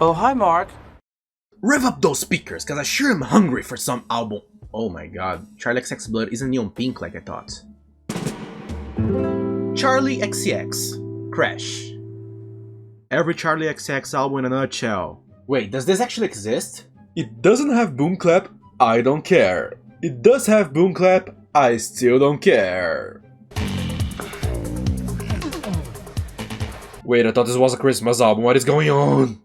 Oh, hi, Mark. Rev up those speakers, cause I sure am hungry for some album. Oh my god, Charli XCX blood isn't neon pink like I thought. Charli XCX, Crash. Every Charli XCX album in a nutshell. Wait, does this actually exist? It doesn't have boom clap, I don't care. It does have boom clap, I still don't care. Wait, I thought this was a Christmas album, what is going on?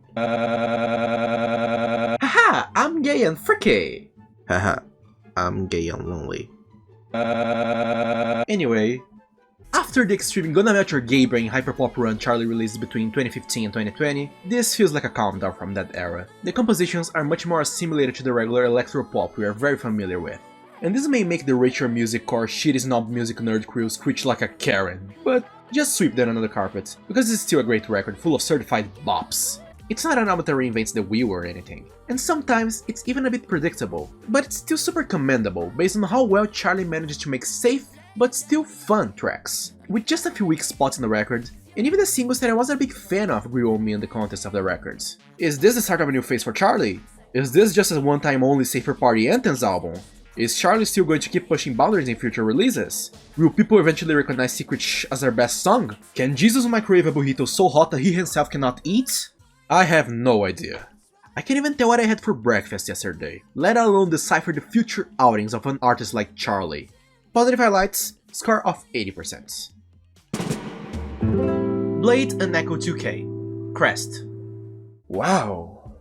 Haha, I'm gay and freaky. Haha, I'm gay and lonely. Anyway, after the extreme Gonna Melt Your Gay Brain hyperpop run Charli released between 2015 and 2020, this feels like a calm down from that era. The compositions are much more assimilated to the regular electropop we are very familiar with. And this may make the richer music core shitty snob music nerd crew screech like a Karen, but just sweep that under the carpet, because it's still a great record full of certified bops. It's not an album that reinvents the wheel or anything, and sometimes it's even a bit predictable, but it's still super commendable based on how well Charli manages to make safe but still fun tracks, with just a few weak spots in the record, and even the singles that I wasn't a big fan of grew on me in the context of the records. Is this the start of a new phase for Charli? Is this just a one-time only Safer Party Anthems album? Is Charli still going to keep pushing boundaries in future releases? Will people eventually recognize Secret Shh as her best song? Can Jesus microwave a burrito so hot that he himself cannot eat? I have no idea. I can't even tell what I had for breakfast yesterday, let alone decipher the future outings of an artist like Charli. Positive highlights, score of 80%. Bladee and Echo 2K, Crest. Wow.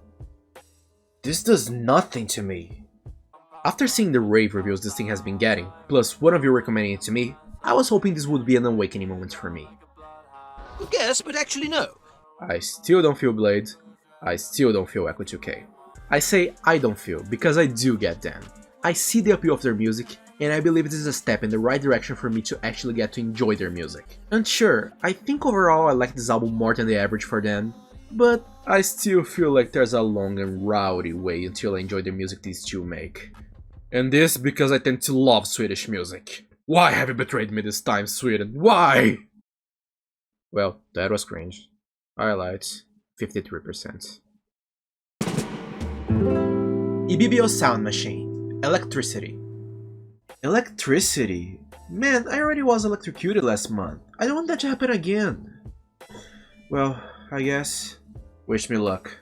This does nothing to me. After seeing the rave reviews this thing has been getting, plus one of you recommending it to me, I was hoping this would be an awakening moment for me. Yes, but actually no. I still don't feel Bladee, I still don't feel Echo 2K. I say I don't feel, because I do get them. I see the appeal of their music, and I believe this is a step in the right direction for me to actually get to enjoy their music. And sure, I think overall I like this album more than the average for them, but I still feel like there's a long and rowdy way until I enjoy the music these two make. And this because I tend to love Swedish music. Why have you betrayed me this time, Sweden? Why? Well, that was cringe. Highlights, 53%. Ibibio Sound Machine, Electricity. Electricity? Man, I already was electrocuted last month. I don't want that to happen again. Well, I guess. Wish me luck.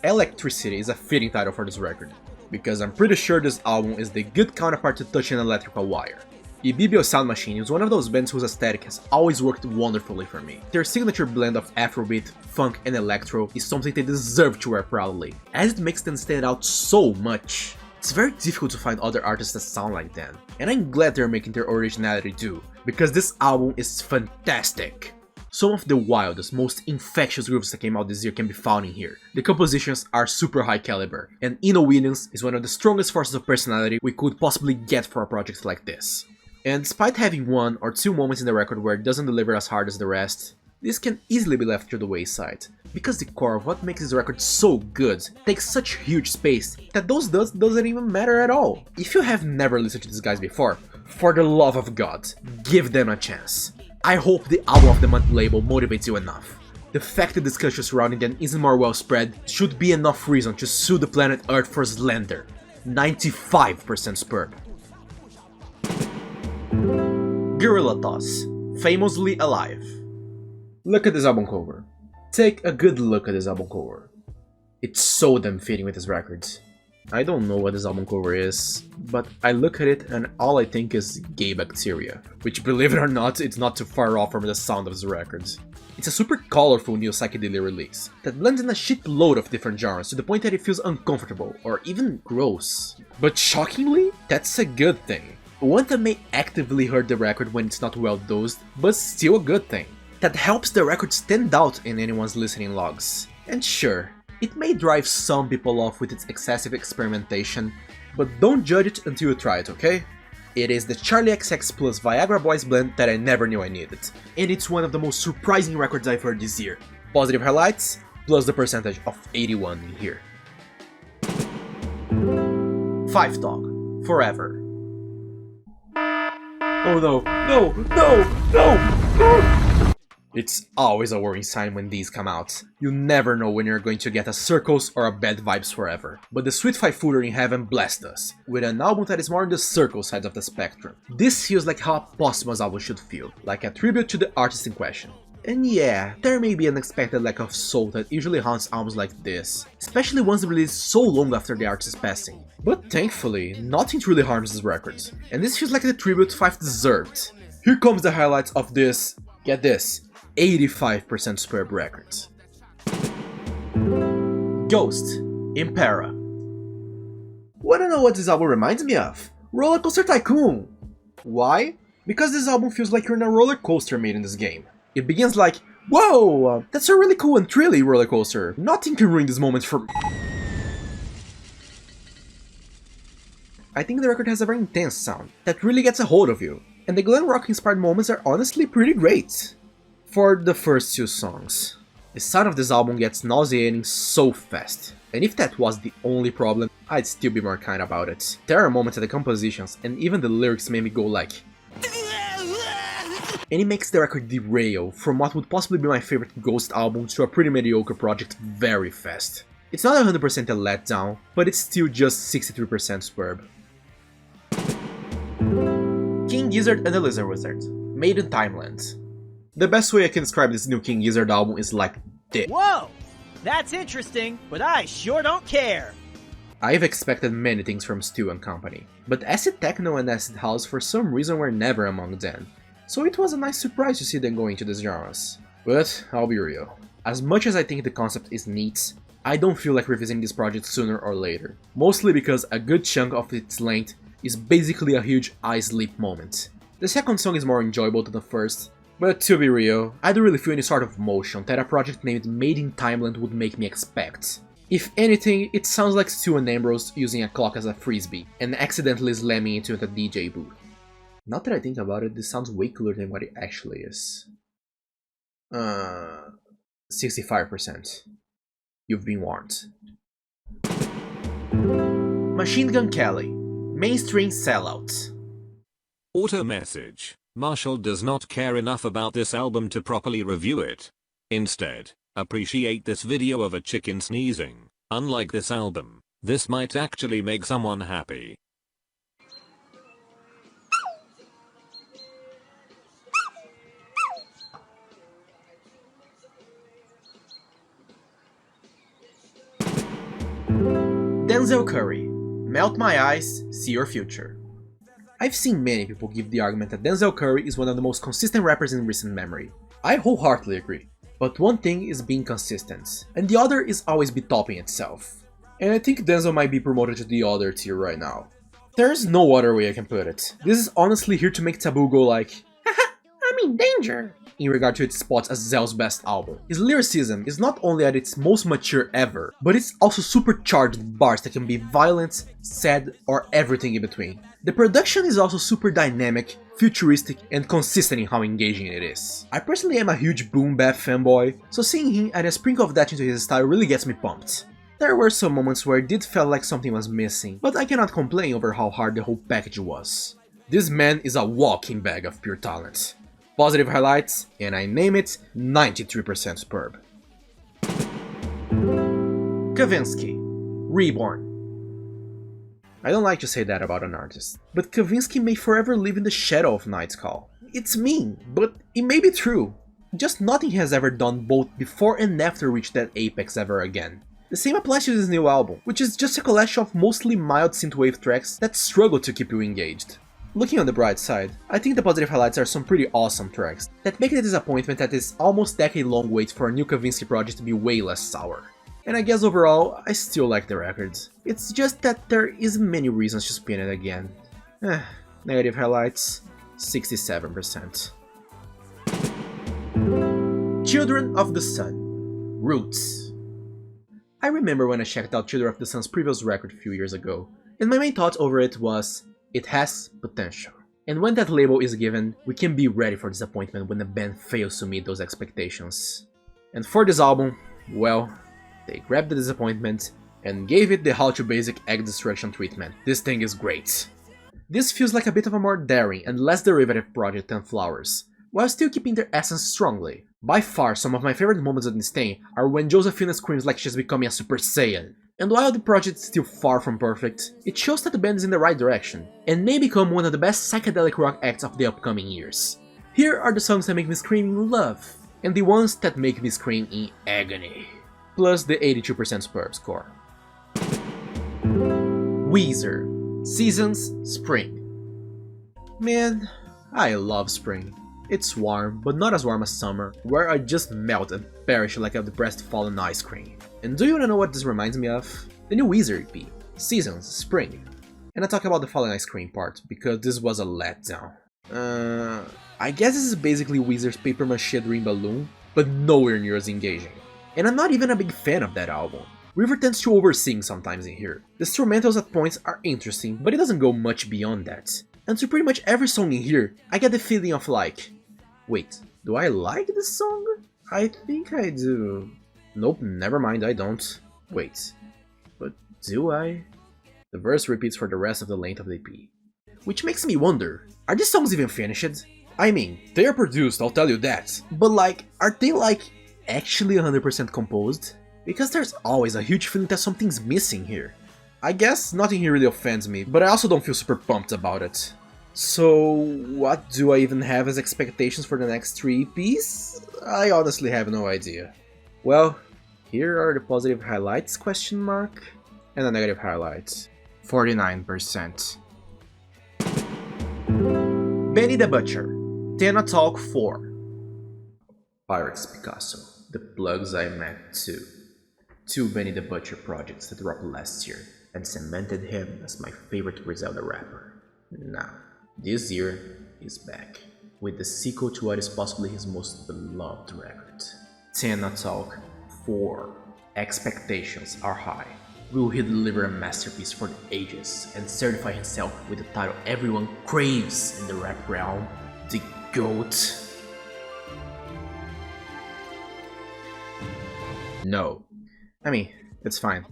Electricity is a fitting title for this record, because I'm pretty sure this album is the good counterpart to Touch an Electrical Wire. Ibibio Sound Machine is one of those bands whose aesthetic has always worked wonderfully for me. Their signature blend of Afrobeat, funk and electro is something they deserve to wear proudly, as it makes them stand out so much. It's very difficult to find other artists that sound like them, and I'm glad they're making their originality too, because this album is fantastic. Some of the wildest, most infectious grooves that came out this year can be found in here. The compositions are super high caliber, and Ino Williams is one of the strongest forces of personality we could possibly get for a project like this. And despite having one or two moments in the record where it doesn't deliver as hard as the rest, this can easily be left to the wayside, because the core of what makes this record so good takes such huge space that those doesn't even matter at all. If you have never listened to these guys before, for the love of God, give them a chance. I hope the Album of the Month label motivates you enough. The fact that discussion surrounding them isn't more well spread should be enough reason to sue the planet Earth for slander. 95% spurb. Guerilla Toss, Famously Alive. Look at this album cover. Take a good look at this album cover. It's so damn fitting with this record. I don't know what this album cover is, but I look at it and all I think is gay bacteria, which, believe it or not, it's not too far off from the sound of this record. It's a super colorful new psychedelia release that blends in a shitload of different genres to the point that it feels uncomfortable or even gross. But shockingly, that's a good thing. One that may actively hurt the record when it's not well dosed, but still a good thing. That helps the record stand out in anyone's listening logs. And sure, it may drive some people off with its excessive experimentation, but don't judge it until you try it, okay? It is the Charli XCX plus Viagra Boys blend that I never knew I needed, and it's one of the most surprising records I've heard this year. Positive highlights, plus the percentage of 81 in here. Phife Dawg, Forever. Oh no, no, no, no! It's always a worrying sign when these come out. You never know when you're going to get a Circles or a Bad Vibes Forever. But the Sweet Five Footer in Heaven blessed us, with an album that is more on the Circle side of the spectrum. This feels like how a posthumous album should feel, like a tribute to the artist in question. And yeah, there may be an unexpected lack of soul that usually haunts albums like this, especially ones released so long after the artist's passing. But thankfully, nothing truly harms these records, and this feels like the tribute Phife deserved. Here comes the highlights of this, get this, 85% superb records. Ghost, Impera. Wanna know what this album reminds me of? Roller Coaster Tycoon! Why? Because this album feels like you're in a roller coaster made in this game. It begins like, whoa, that's a really cool and thrilling roller coaster. Nothing can ruin this moment for me. I think the record has a very intense sound that really gets a hold of you, and the glam rock inspired moments are honestly pretty great. For the first two songs, the sound of this album gets nauseating so fast, and if that was the only problem, I'd still be more kind about it. There are moments at the compositions, and even the lyrics made me go like, and it makes the record derail from what would possibly be my favorite Ghost album to a pretty mediocre project very fast. It's not 100% a letdown, but it's still just 63% superb. King Gizzard and the Lizard Wizard, made in Timeland. The best way I can describe this new King Gizzard album is like this. Whoa! That's interesting, but I sure don't care! I've expected many things from Stu and company, but acid techno and acid house for some reason were never among them. So it was a nice surprise to see them go into these genres. But I'll be real, as much as I think the concept is neat, I don't feel like revisiting this project sooner or later. Mostly because a good chunk of its length is basically a huge eye sleep moment. The second song is more enjoyable than the first, but to be real, I don't really feel any sort of emotion that a project named Made in Timeland would make me expect. If anything, it sounds like Stu and Ambrose using a clock as a frisbee, and accidentally slamming into the DJ booth. Now that I think about it, this sounds way cooler than what it actually is. 65%. You've been warned. Machine Gun Kelly, mainstream sellout. Auto message. Marshall does not care enough about this album to properly review it. Instead, appreciate this video of a chicken sneezing. Unlike this album, this might actually make someone happy. Denzel Curry, Melt My Eyes, See Your Future. I've seen many people give the argument that Denzel Curry is one of the most consistent rappers in recent memory. I wholeheartedly agree, but one thing is being consistent, and the other is always be topping itself. And I think Denzel might be promoted to the other tier right now. There's no other way I can put it. This is honestly here to make Taboo go like, haha, I'm in danger, in regard to its spots as Zell's best album. His lyricism is not only at its most mature ever, but it's also supercharged with bars that can be violent, sad, or everything in between. The production is also super dynamic, futuristic, and consistent in how engaging it is. I personally am a huge boom bap fanboy, so seeing him add a sprinkle of that into his style really gets me pumped. There were some moments where it did feel like something was missing, but I cannot complain over how hard the whole package was. This man is a walking bag of pure talent. Positive highlights, and I name it 93% superb. Kavinsky, Reborn. I don't like to say that about an artist, but Kavinsky may forever live in the shadow of Night's Call. It's mean, but it may be true. Just nothing he has ever done both before and after reached that apex ever again. The same applies to this new album, which is just a collection of mostly mild synthwave tracks that struggle to keep you engaged. Looking on the bright side, I think the positive highlights are some pretty awesome tracks that make the disappointment that this almost decade-long wait for a new Kavinsky project to be way less sour. And I guess overall, I still like the records. It's just that there isn't many reasons to spin it again. Negative highlights, 67%. Children of the Sun, Roots. I remember when I checked out Children of the Sun's previous record a few years ago, and my main thought over it was, it has potential. And when that label is given, we can be ready for disappointment when the band fails to meet those expectations. And for this album, well, they grabbed the disappointment and gave it the How to Basic Egg Destruction treatment. This thing is great. This feels like a bit of a more daring and less derivative project than Flowers, while still keeping their essence strongly. By far, some of my favorite moments of this thing are when Josephina screams like she's becoming a Super Saiyan. And while the project is still far from perfect, it shows that the band is in the right direction, and may become one of the best psychedelic rock acts of the upcoming years. Here are the songs that make me scream in love, and the ones that make me scream in agony. Plus the 82% superb score. Weezer, Seasons, Spring. Man, I love spring. It's warm, but not as warm as summer, where I just melt and perish like a depressed fallen ice cream. And do you wanna know what this reminds me of? The new Weezer EP, Seasons, Spring. And I talk about the fallen ice cream part, because this was a letdown. I guess this is basically Weezer's paper mache dream balloon, but nowhere near as engaging. And I'm not even a big fan of that album. River tends to oversing sometimes in here. The instrumentals at points are interesting, but it doesn't go much beyond that. And to pretty much every song in here, I get the feeling of like, wait, do I like this song? I think I do. Nope, never mind, I don't. Wait, but do I? The verse repeats for the rest of the length of the EP. Which makes me wonder, are these songs even finished? I mean, they are produced, I'll tell you that. But like, are they like actually 100% composed? Because there's always a huge feeling that something's missing here. I guess nothing here really offends me, but I also don't feel super pumped about it. So, what do I even have as expectations for the next 3 EPs? I honestly have no idea. Well, here are the positive highlights, question mark, and the negative highlights. 49%. Benny the Butcher, Tana Talk 4. Pirates Picasso, the plugs I met too. 2 Benny the Butcher projects that dropped last year, and cemented him as my favorite Griselda rapper. Now, this year, he's back, with the sequel to what is possibly his most beloved record. Tana Talk 4. Expectations are high. Will he deliver a masterpiece for the ages and certify himself with the title everyone craves in the rap realm? The GOAT? No. I mean, it's fine.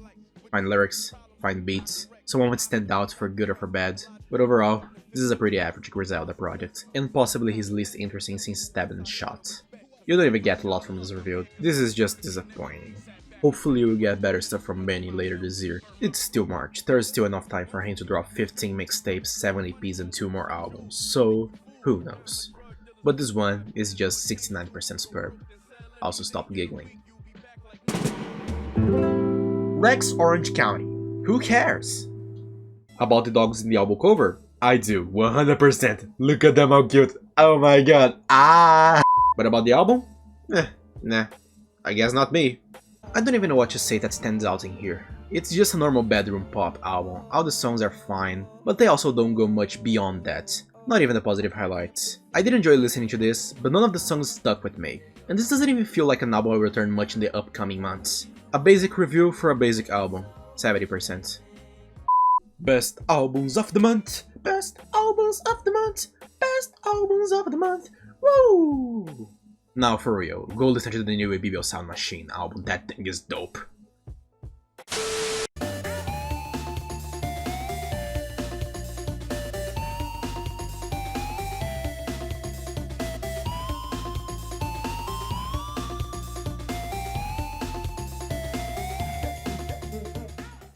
Fine lyrics, fine beats, someone would stand out for good or for bad, but overall, this is a pretty average Griselda project, and possibly his least interesting since Stabbed and Shot. You don't even get a lot from this review, this is just disappointing. Hopefully we'll get better stuff from Benny later this year. It's still March, there's still enough time for him to drop 15 mixtapes, 7 EPs and 2 more albums, so who knows. But this one is just 69% superb. Also stop giggling. Rex Orange County. Who cares? About the dogs in the album cover? I do, 100%. Look at them, how cute. Oh my god. Ah! But about the album? Nah. I guess not me. I don't even know what to say that stands out in here. It's just a normal bedroom pop album. All the songs are fine, but they also don't go much beyond that. Not even the positive highlights. I did enjoy listening to this, but none of the songs stuck with me. And this doesn't even feel like an album will return much in the upcoming months. A basic review for a basic album. 70%. Best albums of the month! Best albums of the month! Best albums of the month! Woo! Now for real, go listen to the new Ibibio Sound Machine album, that thing is dope.